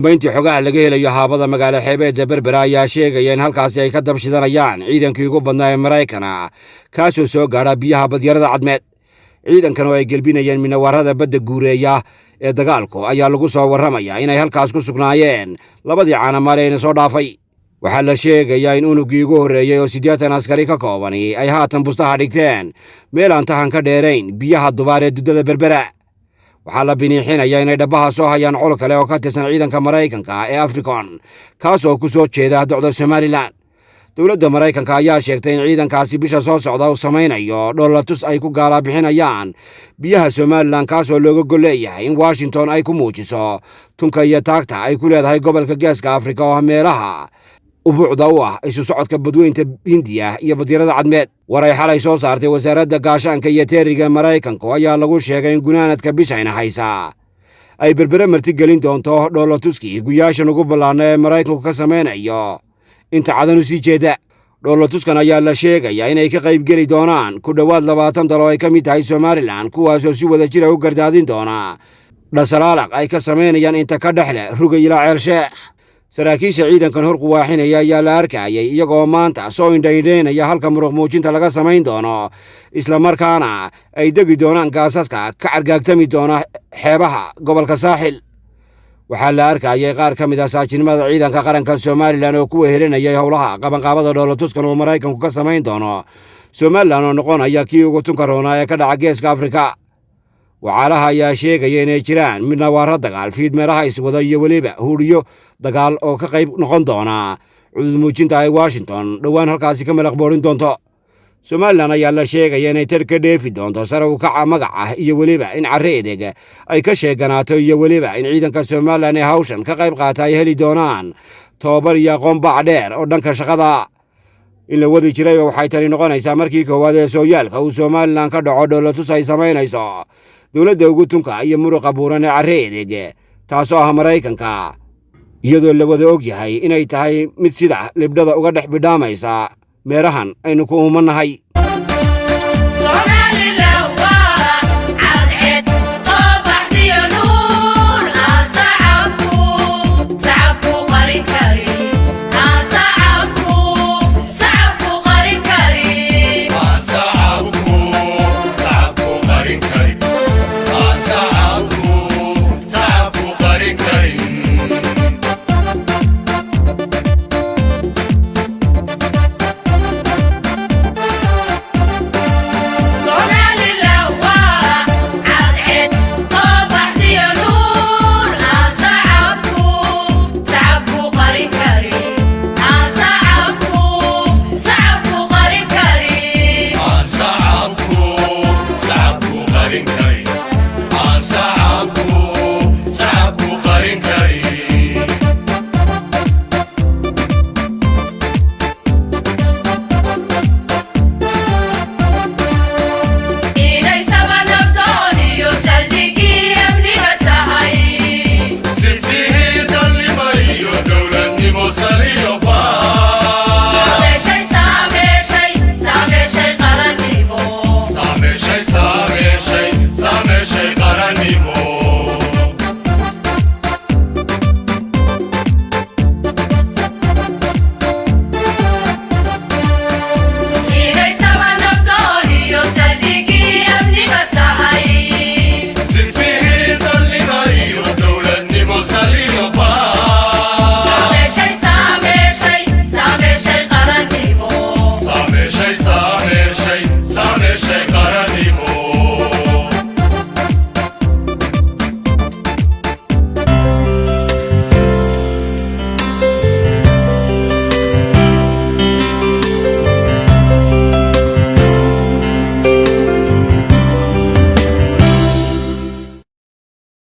Bayntii xogaha laga helayo haabada magaalo xeebeedda Berbera ayaa sheegaya in halkaasi ay ka dab shidanayaan ciidankii ugu badnaa ee Maraykanka kaasoo soo gaadha biyaha badyarada cadmeed. Ciidankan oo ay gelbinayeen minawarada badda guureeya ee dagaalku ayaa lagu soo warramayaa inay halkaas ku sugnaayeen labadii caanamaale ee soo dhaafay. Waxaa la sheegayaa in unuggii ugu horreeyay oo 80 askari ka koobani ay haatan bustaha dhigteen meel aan tahan ka dheerayn biyaha dubaar ee duddada Berbera. waxaa la biniixinayaa inay dhabaha soo hayaan col kale oo ka tirsan ciidanka Maraykanka ee African kaasoo ku soo jeeda docda Somaliland. Dowladda Maraykanka ayaa sheegtay in ciidankaasi bisha soo socda uu samaynayo dhoolatus ay ku gaala bixinayaan biyaha Somaliland kaasoo looga gol leeyahay in Washington ay ku muujiso tunka iyo taagta ay ku leedahay gobolka Geeska Afrika oo meelaha ubuucda u ah isu socodka badweynta Hindiya iyo badyarada cadmeed. waray xalay soo saartay wasaaradda gaashaanka iyo teeriga Maraykanka ayaa lagu sheegay in gunaanadka bishayna haysa ay Berbera martigelin doonto dhoolatuskii guyaashan ugu ballaana ee Maraykanku ka samaynayo inta cadan u sii jeeda. dhoolatuskan ayaa la sheegayaa inay ka qayb geli doonaan ku dhowaad 20 dal oo ay ka mid tahay Somaliland kuwaasoo si wada jir u gardaadin doona dhasalaalaaq ay ka samaynayaan inta ka dhexle ruga ilaa Ceel Sheekh. saraakiisha ciidankan hor quwaaxinaya ayaa la arkayay iyagoo maanta soo indhaynaya halka muruq muujinta laga samayn doono isla markaana ay degi doonaan gaasaska ka argaagtami doona xeebaha gobolka saaxil. waxaa la arkayay qaar ka mid ah saajinimada ciidanka qaranka Somaliland oo ku wehelinayay howlaha qabanqaabada dhoolatuskan oo Maraykanku ka samayn doono Somaliland oo noqonaya kii ugu tunka roonaa ee ka dhaca Geeska Afrika. waxaalaha ayaa sheegaya inay jiraan midnawaara dagaal fiid meelaha iswada iyo weliba huuriyo dagaal oo ka qayb noqon doona cudud muujinta ay Washington dhowaan halkaasi ka malaq boorin doonto. Somaliland ayaa la sheegaya inay tar ka dheefi doonto sare u kaca magac ah iyo weliba in carre edeg ay ka sheeganaato iyo weliba in ciidanka Somaliland ee hawshan ka qayb qaata ay heli doonaan tababar iyo aqoon bac dheer oo dhanka shaqada. in la wadi jirayba waxay tani noqonaysaa markii koowaad ee sooyaalka uu Somaliland ka dhaco dhoolatus ay samaynayso dowladda ugu tunka iyo muruqa buuran ee carre edeg taasoo ah Maraykanka iyadoo la wada og yahay inay tahay mid sida libdhada uga dhex bidhaamaysa meerahan aynu ku umanahay.